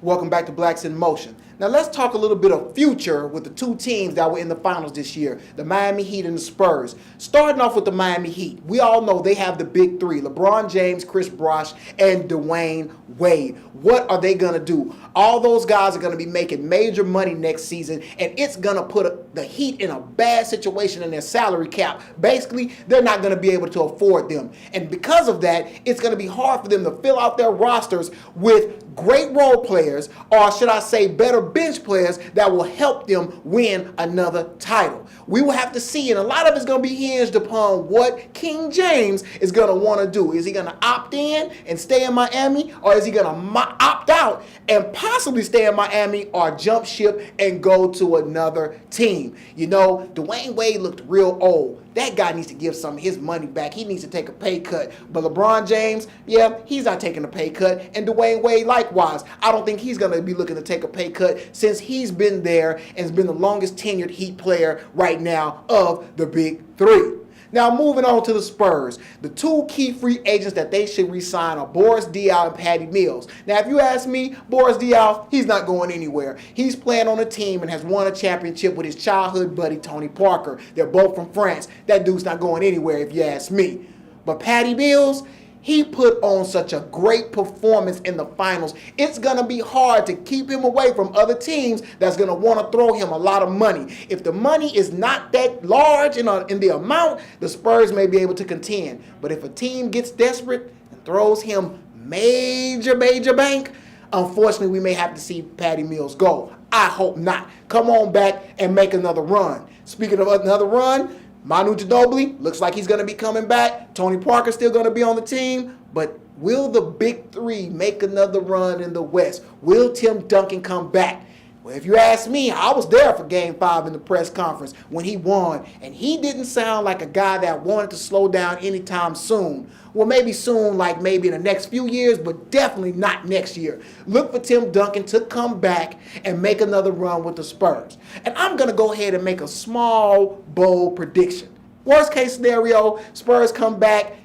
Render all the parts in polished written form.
Welcome back to Blacks in Motion. Now let's talk a little bit of future with the two teams that were in the finals this year, the Miami Heat and the Spurs. Starting off with the Miami Heat, we all know they have the big three, LeBron James, Chris Bosh, and Dwayne Wade. What are they going to do? All those guys are going to be making major money next season, and it's going to put the Heat in a bad situation in their salary cap. Basically, they're not going to be able to afford them. And because of that, it's going to be hard for them to fill out their rosters with great role players, or should I say better bench players that will help them win another title. We will have to see, and a lot of it's going to be hinged upon what King James is going to want to do. Is he going to opt in and stay in Miami, or is he going to opt out and possibly stay in Miami or jump ship and go to another team? You know, Dwayne Wade looked real old. That guy needs to give some of his money back. He needs to take a pay cut. But LeBron James, yeah, he's not taking a pay cut. And Dwayne Wade, likewise. I don't think he's going to be looking to take a pay cut since he's been there and has been the longest tenured Heat player right now of the big three. Now, moving on to the Spurs. The two key free agents that they should re-sign are Boris Diaw and Patty Mills. Now, if you ask me, Boris Diaw, he's not going anywhere. He's playing on a team and has won a championship with his childhood buddy, Tony Parker. They're both from France. That dude's not going anywhere, if you ask me. But Patty Mills, he put on such a great performance in the finals. It's going to be hard to keep him away from other teams that's going to want to throw him a lot of money. If the money is not that large in the amount, the Spurs may be able to contend. But if a team gets desperate and throws him major bank, unfortunately, we may have to see Patty Mills go. I hope not. Come on back and make another run. Speaking of another run, Manu Ginobili looks like he's going to be coming back. Tony Parker's still going to be on the team. But will the big three make another run in the West? Will Tim Duncan come back? Well, if you ask me, I was there for Game 5 in the press conference when he won, and he didn't sound like a guy that wanted to slow down anytime soon. Well, maybe soon, like maybe in the next few years, but definitely not next year. Look for Tim Duncan to come back and make another run with the Spurs. And I'm going to go ahead and make a small, bold prediction. Worst case scenario, Spurs come back,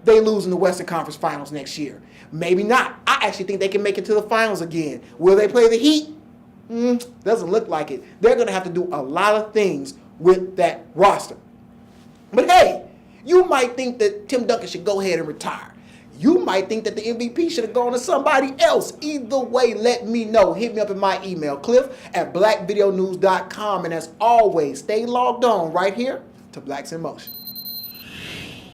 they lose in the Western Conference Finals next year. Maybe not. I actually think they can make it to the finals again. Will they play the Heat? Doesn't look like it. They're going to have to do a lot of things with that roster. But hey, you might think that Tim Duncan should go ahead and retire. You might think that the MVP should have gone to somebody else. Either way, let me know. Hit me up in my email, cliff@blackvideonews.com. And as always, stay logged on right here to Blacks in Motion.